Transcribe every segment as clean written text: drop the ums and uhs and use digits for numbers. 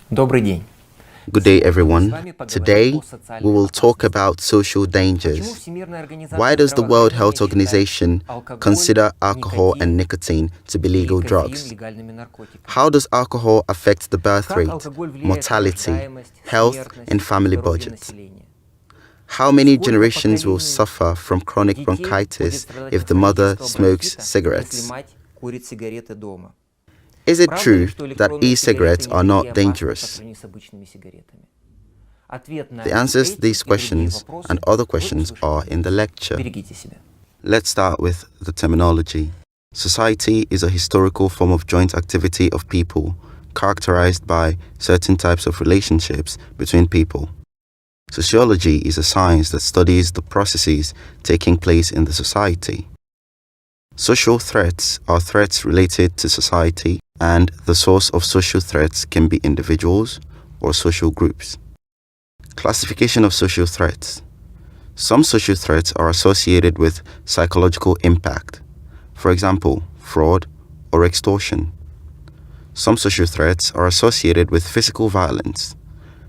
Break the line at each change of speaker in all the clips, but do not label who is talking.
Добрый день.
Good day, everyone. Today, we will talk about social dangers. Why does the World Health Organization consider alcohol and nicotine to be legal drugs? How does alcohol affect the birth rate, mortality, health, and family budget? How many generations will suffer from chronic bronchitis if the mother smokes cigarettes? Is it true that e-cigarettes are not dangerous? The answers to these questions and other questions are in the lecture. Let's start with the terminology. Society is a historical form of joint activity of people characterized by certain types of relationships between people. Sociology is a science that studies the processes taking place in the society. Social threats are threats related to society, and the source of social threats can be individuals or social groups. Classification of social threats. Some social threats are associated with psychological impact, for example, fraud or extortion. Some social threats are associated with physical violence,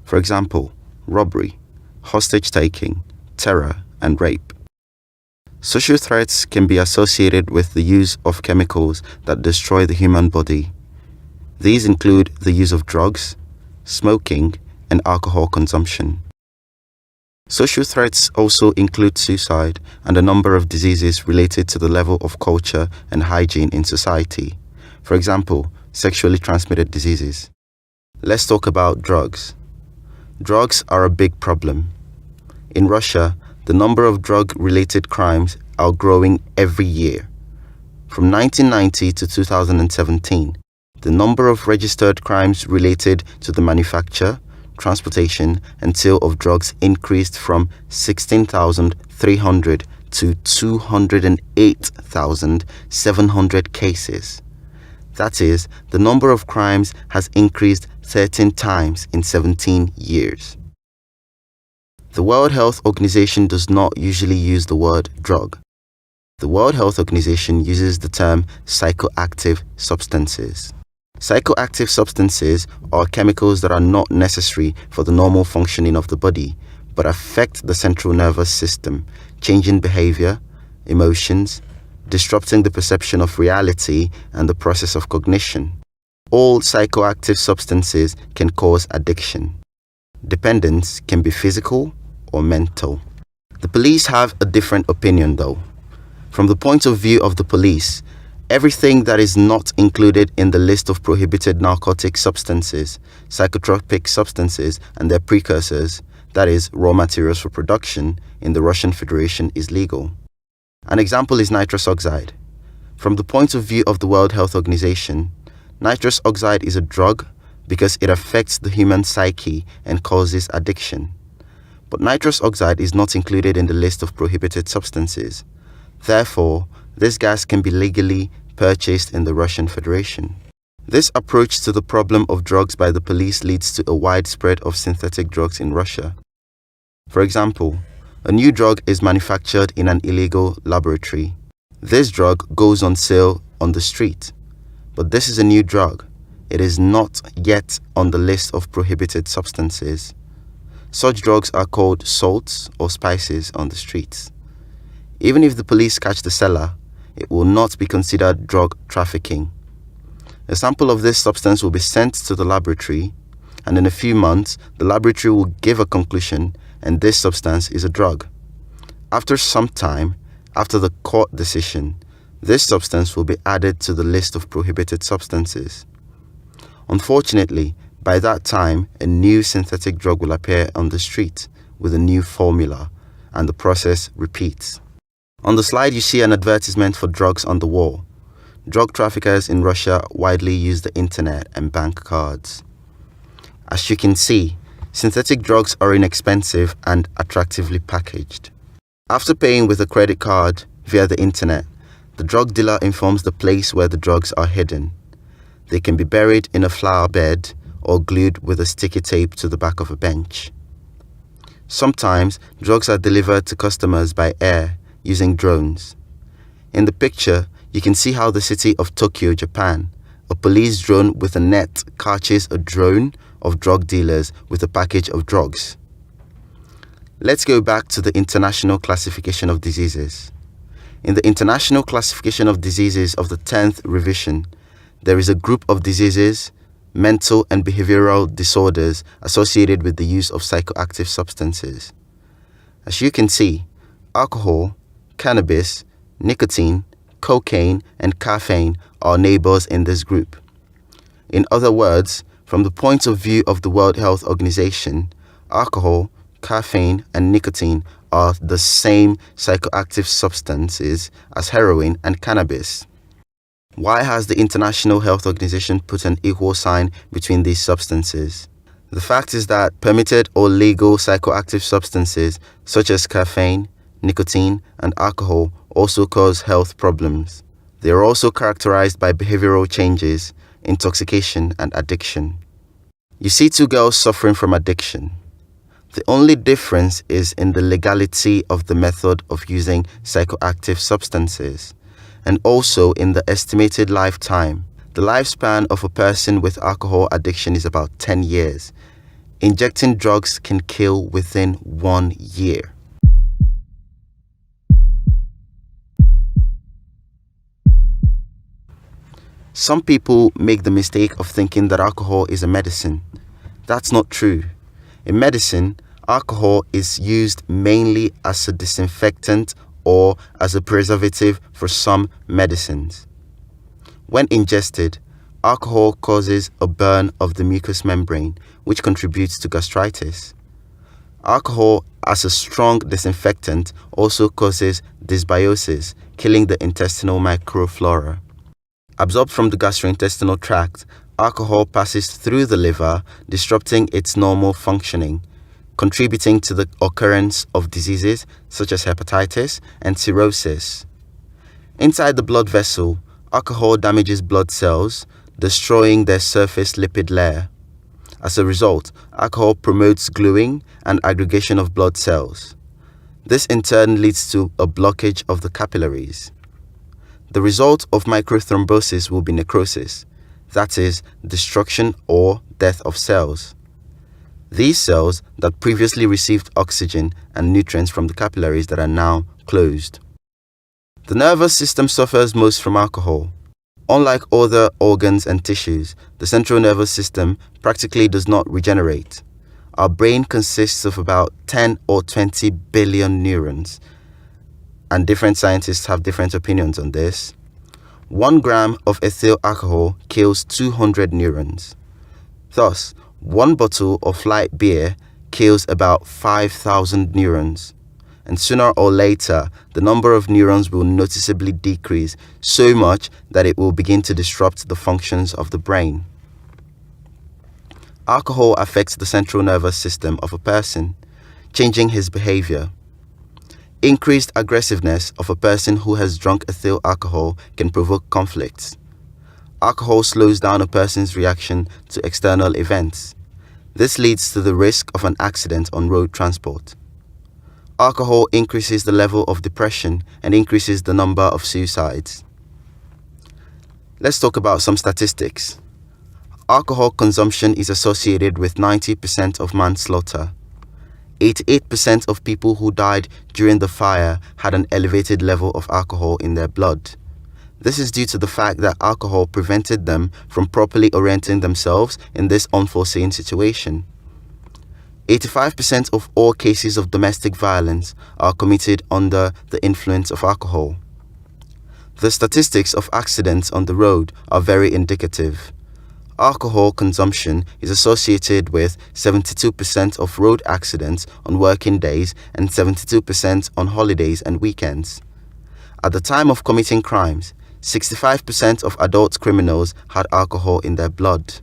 for example, robbery, hostage-taking, terror, and rape. Social threats can be associated with the use of chemicals that destroy the human body. These include the use of drugs, smoking, and alcohol consumption. Social threats also include suicide and a number of diseases related to the level of culture and hygiene in society. For example, sexually transmitted diseases. Let's talk about drugs. Drugs are a big problem. In Russia, the number of drug-related crimes are growing every year. From 1990 to 2017, the number of registered crimes related to the manufacture, transportation, and sale of drugs increased from 16,300 to 208,700 cases. That is, the number of crimes has increased 13 times in 17 years. The World Health Organization does not usually use the word drug. The World Health Organization uses the term psychoactive substances. Psychoactive substances are chemicals that are not necessary for the normal functioning of the body, but affect the central nervous system, changing behavior, emotions, disrupting the perception of reality and the process of cognition. All psychoactive substances can cause addiction. Dependence can be physical or mental. The police have a different opinion though. From the point of view of the police, everything that is not included in the list of prohibited narcotic substances, psychotropic substances and their precursors, that is, raw materials for production, in the Russian Federation is legal. An example is nitrous oxide. From the point of view of the World Health Organization, nitrous oxide is a drug because it affects the human psyche and causes addiction. But nitrous oxide is not included in the list of prohibited substances. Therefore, this gas can be legally purchased in the Russian Federation. This approach to the problem of drugs by the police leads to a widespread of synthetic drugs in Russia. For example, a new drug is manufactured in an illegal laboratory. This drug goes on sale on the street. But this is a new drug. It is not yet on the list of prohibited substances. Such drugs are called salts or spices on the streets. Even if the police catch the seller, it will not be considered drug trafficking. A sample of this substance will be sent to the laboratory, and in a few months, the laboratory will give a conclusion, and this substance is a drug. After some time, after the court decision, this substance will be added to the list of prohibited substances. Unfortunately, by that time, a new synthetic drug will appear on the street with a new formula, and the process repeats. On the slide, you see an advertisement for drugs on the wall. Drug traffickers in Russia widely use the internet and bank cards. As you can see, synthetic drugs are inexpensive and attractively packaged. After paying with a credit card via the internet, the drug dealer informs the place where the drugs are hidden. They can be buried in a flower bed or glued with a sticky tape to the back of a bench. Sometimes, drugs are delivered to customers by air using drones. In the picture, you can see how the city of Tokyo, Japan, a police drone with a net catches a drone of drug dealers with a package of drugs. Let's go back to the International Classification of Diseases. In the International Classification of Diseases of the 10th revision, there is a group of diseases, mental and behavioral disorders associated with the use of psychoactive substances. As you can see, alcohol, cannabis, nicotine, cocaine, and caffeine are neighbors in this group. In other words, from the point of view of the World Health Organization, alcohol, caffeine, and nicotine are the same psychoactive substances as heroin and cannabis. Why has the International Health Organization put an equal sign between these substances? The fact is that permitted or legal psychoactive substances such as caffeine, nicotine, and alcohol also cause health problems. They are also characterized by behavioral changes, intoxication, and addiction. You see two girls suffering from addiction. The only difference is in the legality of the method of using psychoactive substances, and also in the estimated lifetime. The lifespan of a person with alcohol addiction is about 10 years. Injecting drugs can kill within 1 year. Some people make the mistake of thinking that alcohol is a medicine. That's not true. In medicine, alcohol is used mainly as a disinfectant or as a preservative for some medicines. When ingested, alcohol causes a burn of the mucous membrane, which contributes to gastritis. Alcohol, as a strong disinfectant, also causes dysbiosis, killing the intestinal microflora. Absorbed from the gastrointestinal tract, alcohol passes through the liver, disrupting its normal functioning, contributing to the occurrence of diseases such as hepatitis and cirrhosis. Inside the blood vessel, alcohol damages blood cells, destroying their surface lipid layer. As a result, alcohol promotes gluing and aggregation of blood cells. This in turn leads to a blockage of the capillaries. The result of microthrombosis will be necrosis, that is, destruction or death of cells. These cells that previously received oxygen and nutrients from the capillaries that are now closed. The nervous system suffers most from alcohol. Unlike other organs and tissues, the central nervous system practically does not regenerate. Our brain consists of about 10 or 20 billion neurons, and different scientists have different opinions on this. 1 gram of ethyl alcohol kills 200 neurons. Thus, 1 bottle of light beer kills about 5,000 neurons. And sooner or later, the number of neurons will noticeably decrease so much that it will begin to disrupt the functions of the brain. Alcohol affects the central nervous system of a person, changing his behavior. Increased aggressiveness of a person who has drunk ethyl alcohol can provoke conflicts. Alcohol slows down a person's reaction to external events. This leads to the risk of an accident on road transport. Alcohol increases the level of depression and increases the number of suicides. Let's talk about some statistics. Alcohol consumption is associated with 90% of manslaughter. 88% of people who died during the fire had an elevated level of alcohol in their blood. This is due to the fact that alcohol prevented them from properly orienting themselves in this unforeseen situation. 85% of all cases of domestic violence are committed under the influence of alcohol. The statistics of accidents on the road are very indicative. Alcohol consumption is associated with 72% of road accidents on working days and 72% on holidays and weekends. At the time of committing crimes, 65% of adult criminals had alcohol in their blood.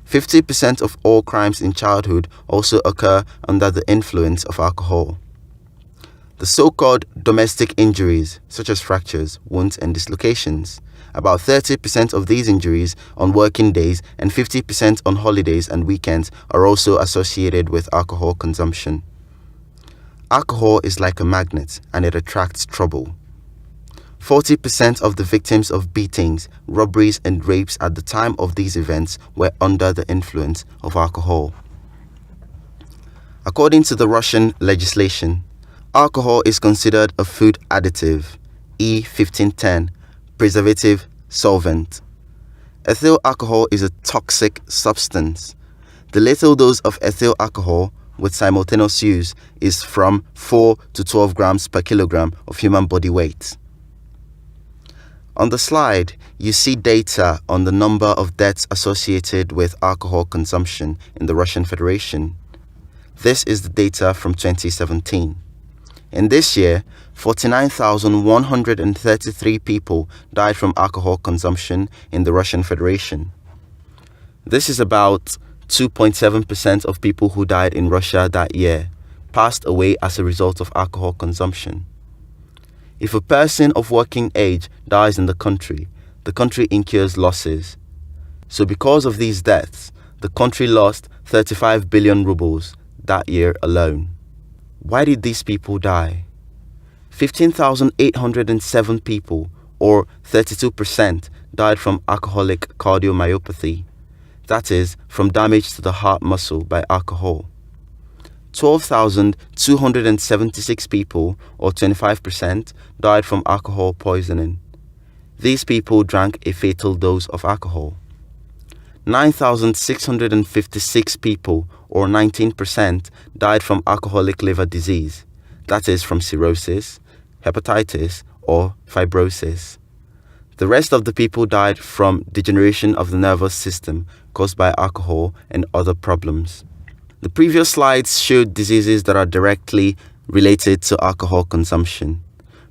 50% of all crimes in childhood also occur under the influence of alcohol. The so-called domestic injuries, such as fractures, wounds, and dislocations, about 30% of these injuries on working days and 50% on holidays and weekends are also associated with alcohol consumption. Alcohol is like a magnet and it attracts trouble. 40% of the victims of beatings, robberies, and rapes at the time of these events were under the influence of alcohol. According to the Russian legislation, alcohol is considered a food additive, E1510, preservative, solvent. Ethyl alcohol is a toxic substance. The lethal dose of ethyl alcohol with simultaneous use is from 4 to 12 grams per kilogram of human body weight. On the slide, you see data on the number of deaths associated with alcohol consumption in the Russian Federation. This is the data from 2017. In this year, 49,133 people died from alcohol consumption in the Russian Federation. This is about 2.7% of people who died in Russia that year passed away as a result of alcohol consumption. If a person of working age dies in the country incurs losses. So because of these deaths, the country lost 35 billion rubles that year alone. Why did these people die? 15,807 people, or 32%, died from alcoholic cardiomyopathy, that is, from damage to the heart muscle by alcohol. 12,276 people, or 25%, died from alcohol poisoning. These people drank a fatal dose of alcohol. 9,656 people, or 19%, died from alcoholic liver disease, that is, from cirrhosis, hepatitis, or fibrosis. The rest of the people died from degeneration of the nervous system caused by alcohol and other problems. The previous slides showed diseases that are directly related to alcohol consumption.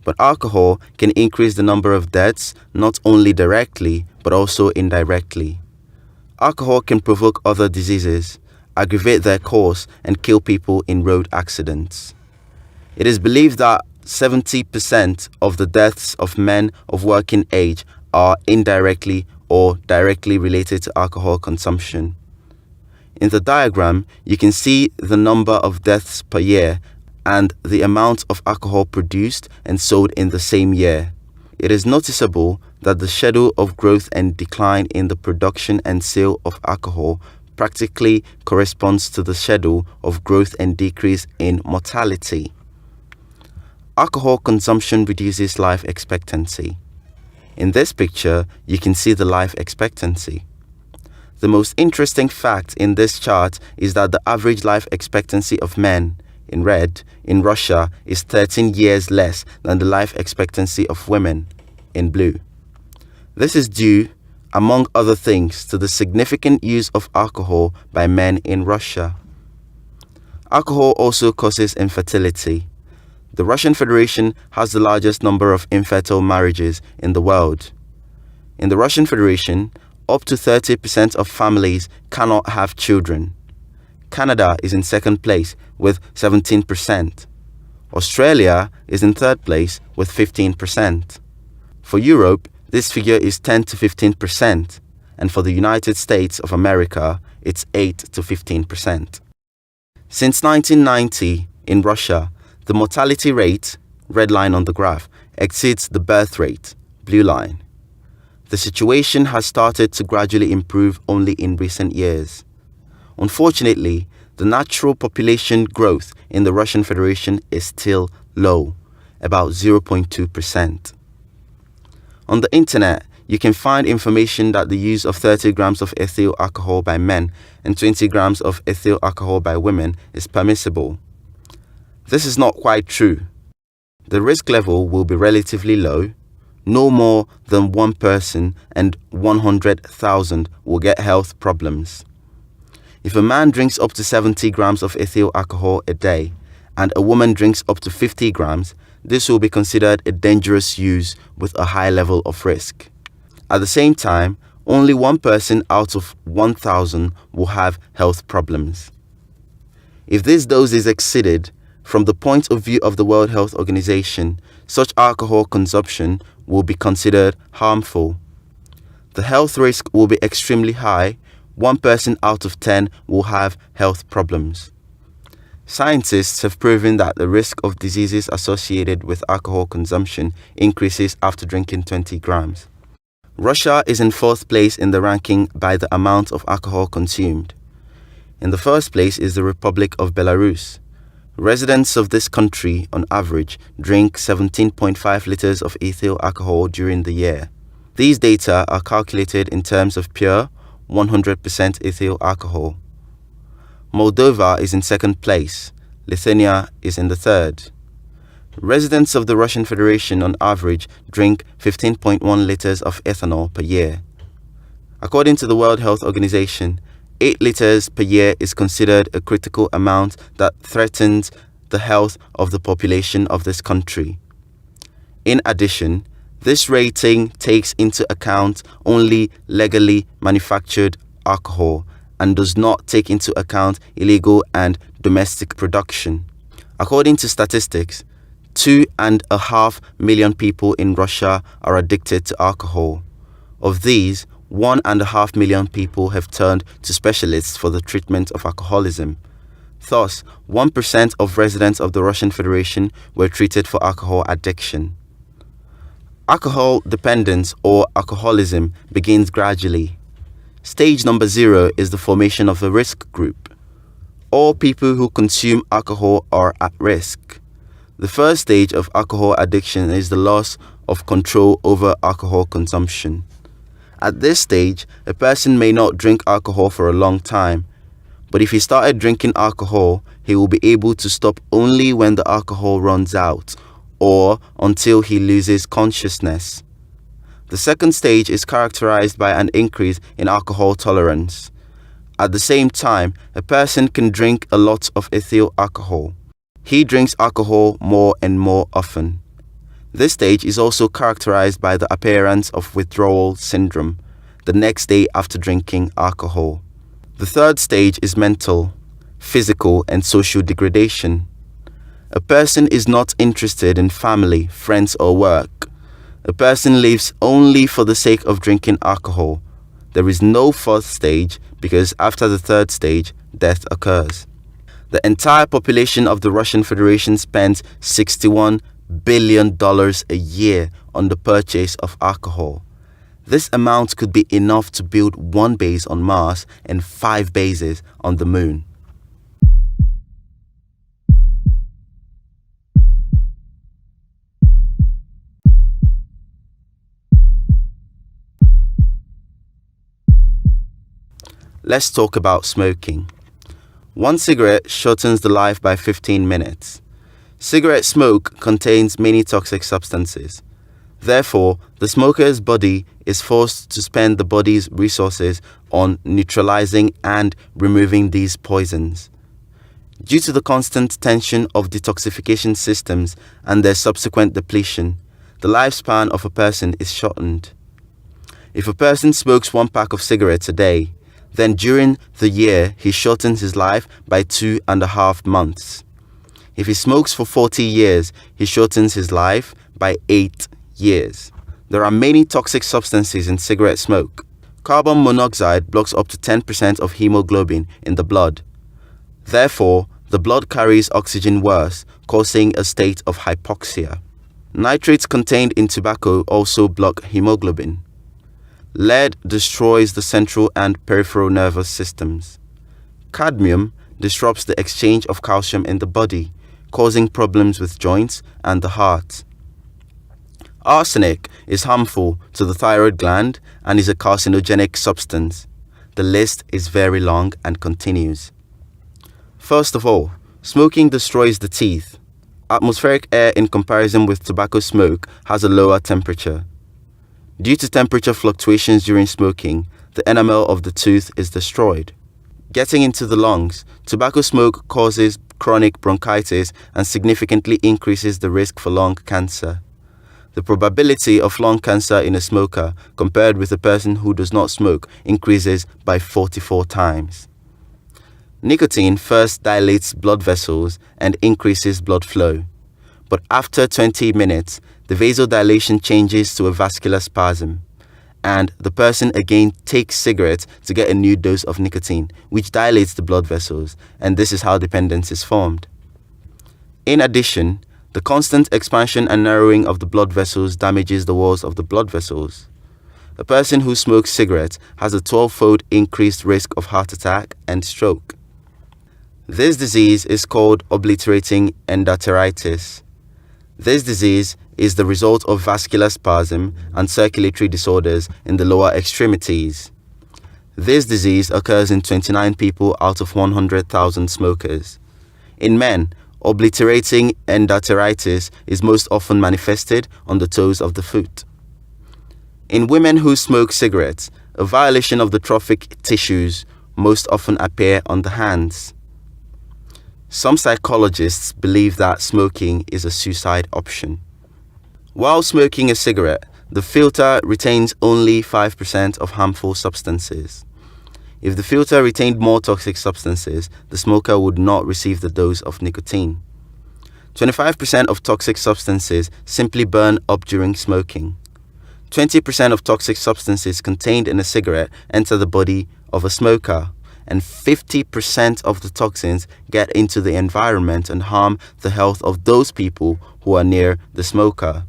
But alcohol can increase the number of deaths not only directly but also indirectly. Alcohol can provoke other diseases, aggravate their course, and kill people in road accidents. It is believed that 70% of the deaths of men of working age are indirectly or directly related to alcohol consumption. In the diagram, you can see the number of deaths per year and the amount of alcohol produced and sold in the same year. It is noticeable that the schedule of growth and decline in the production and sale of alcohol practically corresponds to the schedule of growth and decrease in mortality. Alcohol consumption reduces life expectancy. In this picture, you can see the life expectancy. The most interesting fact in this chart is that the average life expectancy of men, in red, in Russia is 13 years less than the life expectancy of women, in blue. This is due, among other things, to the significant use of alcohol by men in Russia. Alcohol also causes infertility. The Russian Federation has the largest number of infertile marriages in the world. In the Russian Federation, up to 30% of families cannot have children. Canada is in second place with 17%. Australia is in third place with 15%. For Europe, this figure is 10 to 15%, and for the United States of America, it's 8 to 15%. Since 1990, in Russia, the mortality rate, red line on the graph, exceeds the birth rate, blue line. The situation has started to gradually improve only in recent years. Unfortunately, the natural population growth in the Russian Federation is still low, about 0.2%. On the internet, you can find information that the use of 30 grams of ethyl alcohol by men and 20 grams of ethyl alcohol by women is permissible. This is not quite true. The risk level will be relatively low. No more than one person and 100,000 will get health problems. If a man drinks up to 70 grams of ethyl alcohol a day and a woman drinks up to 50 grams, this will be considered a dangerous use with a high level of risk. At the same time, only one person out of 1,000 will have health problems. If this dose is exceeded, from the point of view of the World Health Organization, such alcohol consumption will be considered harmful. The health risk will be extremely high. 1 person out of 10 will have health problems. Scientists have proven that the risk of diseases associated with alcohol consumption increases after drinking 20 grams. Russia is in 4th place in the ranking by the amount of alcohol consumed. In the 1st place is the Republic of Belarus. Residents of this country, on average, drink 17.5 liters of ethyl alcohol during the year. These data are calculated in terms of pure, 100% ethyl alcohol. Moldova is in 2nd place. Lithuania is in the 3rd. Residents of the Russian Federation on average drink 15.1 liters of ethanol per year. According to the World Health Organization, 8 liters per year is considered a critical amount that threatens the health of the population of this country. In addition, this rating takes into account only legally manufactured alcohol and does not take into account illegal and domestic production. According to statistics, 2.5 million people in Russia are addicted to alcohol. Of these, 1.5 million people have turned to specialists for the treatment of alcoholism. Thus, 1% of residents of the Russian Federation were treated for alcohol addiction. Alcohol dependence or alcoholism begins gradually. Stage number 0 is the formation of a risk group. All people who consume alcohol are at risk. The first stage of alcohol addiction is the loss of control over alcohol consumption. At this stage, a person may not drink alcohol for a long time, but if he started drinking alcohol, he will be able to stop only when the alcohol runs out or until he loses consciousness. The second stage is characterized by an increase in alcohol tolerance. At the same time, a person can drink a lot of ethyl alcohol. He drinks alcohol more and more often. This stage is also characterized by the appearance of withdrawal syndrome the next day after drinking alcohol. The third stage is mental, physical, and social degradation. A person is not interested in family, friends, or work. A person lives only for the sake of drinking alcohol. There is no fourth stage because after the third stage, death occurs. The entire population of the Russian Federation spends $61 billion a year on the purchase of alcohol. This amount could be enough to build 1 base on Mars and 5 bases on the Moon. Let's talk about smoking. 1 cigarette shortens the life by 15 minutes. Cigarette smoke contains many toxic substances. Therefore, the smoker's body is forced to spend the body's resources on neutralizing and removing these poisons. Due to the constant tension of detoxification systems and their subsequent depletion, the lifespan of a person is shortened. If a person smokes 1 pack of cigarettes a day, then during the year he shortens his life by 2.5 months. If he smokes for 40 years, he shortens his life by 8 years. There are many toxic substances in cigarette smoke. Carbon monoxide blocks up to 10% of hemoglobin in the blood. Therefore, the blood carries oxygen worse, causing a state of hypoxia. Nitrates contained in tobacco also block hemoglobin. Lead destroys the central and peripheral nervous systems. Cadmium disrupts the exchange of calcium in the body, causing problems with joints and the heart. Arsenic is harmful to the thyroid gland and is a carcinogenic substance. The list is very long and continues. First of all, smoking destroys the teeth. Atmospheric air in comparison with tobacco smoke has a lower temperature. Due to temperature fluctuations during smoking, the enamel of the tooth is destroyed. Getting into the lungs, tobacco smoke causes chronic bronchitis and significantly increases the risk for lung cancer. The probability of lung cancer in a smoker compared with a person who does not smoke increases by 44 times. Nicotine first dilates blood vessels and increases blood flow, but after 20 minutes, the vasodilation changes to a vascular spasm, and the person again takes cigarettes to get a new dose of nicotine, which dilates the blood vessels, and this is how dependence is formed. In addition, the constant expansion and narrowing of the blood vessels damages the walls of the blood vessels. A person who smokes cigarettes has a 12-fold increased risk of heart attack and stroke. This disease is called obliterating endarteritis. This disease is the result of vascular spasm and circulatory disorders in the lower extremities. This disease occurs in 29 people out of 100,000 smokers. In men, obliterating endarteritis is most often manifested on the toes of the foot. In women who smoke cigarettes, a violation of the trophic tissues most often appear on the hands. Some psychologists believe that smoking is a suicide option. While smoking a cigarette, the filter retains only 5% of harmful substances. If the filter retained more toxic substances, the smoker would not receive the dose of nicotine. 25% of toxic substances simply burn up during smoking. 20% of toxic substances contained in a cigarette enter the body of a smoker, and 50% of the toxins get into the environment and harm the health of those people who are near the smoker.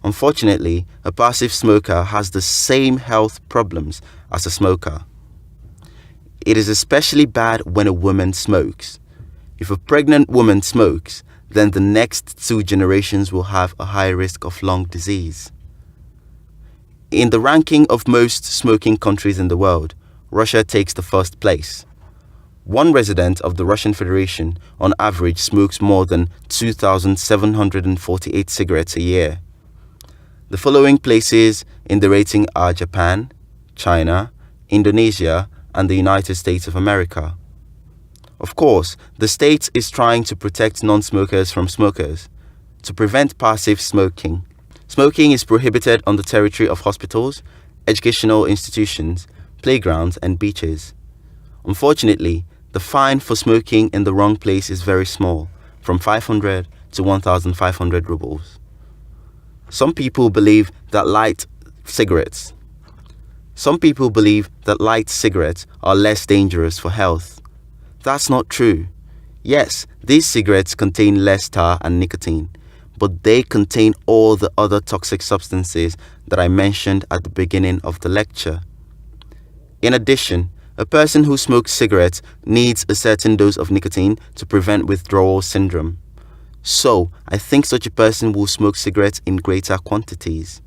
Unfortunately, a passive smoker has the same health problems as a smoker. It is especially bad when a woman smokes. If a pregnant woman smokes, then the next 2 generations will have a high risk of lung disease. In the ranking of most smoking countries in the world, Russia takes the first place. One resident of the Russian Federation, on average, smokes more than 2,748 cigarettes a year. The following places in the rating are Japan, China, Indonesia, and the United States of America. Of course, the state is trying to protect non-smokers from smokers, to prevent passive smoking. Smoking is prohibited on the territory of hospitals, educational institutions, playgrounds, and beaches. Unfortunately, the fine for smoking in the wrong place is very small, from 500 to 1,500 rubles. Some people believe that light cigarettes are less dangerous for health. That's not true. Yes, these cigarettes contain less tar and nicotine, but they contain all the other toxic substances that I mentioned at the beginning of the lecture. In addition, a person who smokes cigarettes needs a certain dose of nicotine to prevent withdrawal syndrome. So, I think such a person will smoke cigarettes in greater quantities.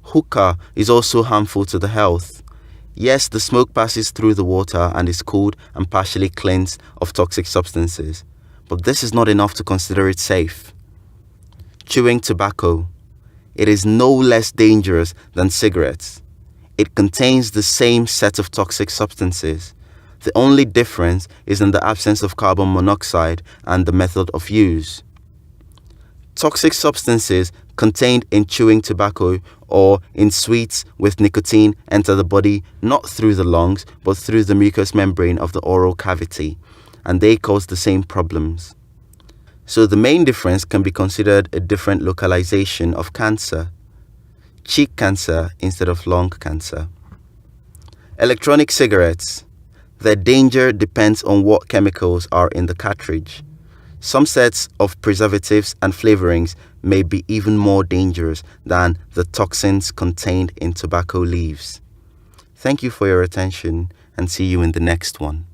Hookah is also harmful to the health. Yes, the smoke passes through the water and is cooled and partially cleansed of toxic substances, but this is not enough to consider it safe. Chewing tobacco. It is no less dangerous than cigarettes. It contains the same set of toxic substances. The only difference is in the absence of carbon monoxide and the method of use. Toxic substances contained in chewing tobacco or in sweets with nicotine enter the body not through the lungs but through the mucous membrane of the oral cavity, and they cause the same problems. So the main difference can be considered a different localization of cancer. Cheek cancer instead of lung cancer. Electronic cigarettes. Their danger depends on what chemicals are in the cartridge. Some sets of preservatives and flavorings may be even more dangerous than the toxins contained in tobacco leaves. Thank you for your attention and see you in the next one.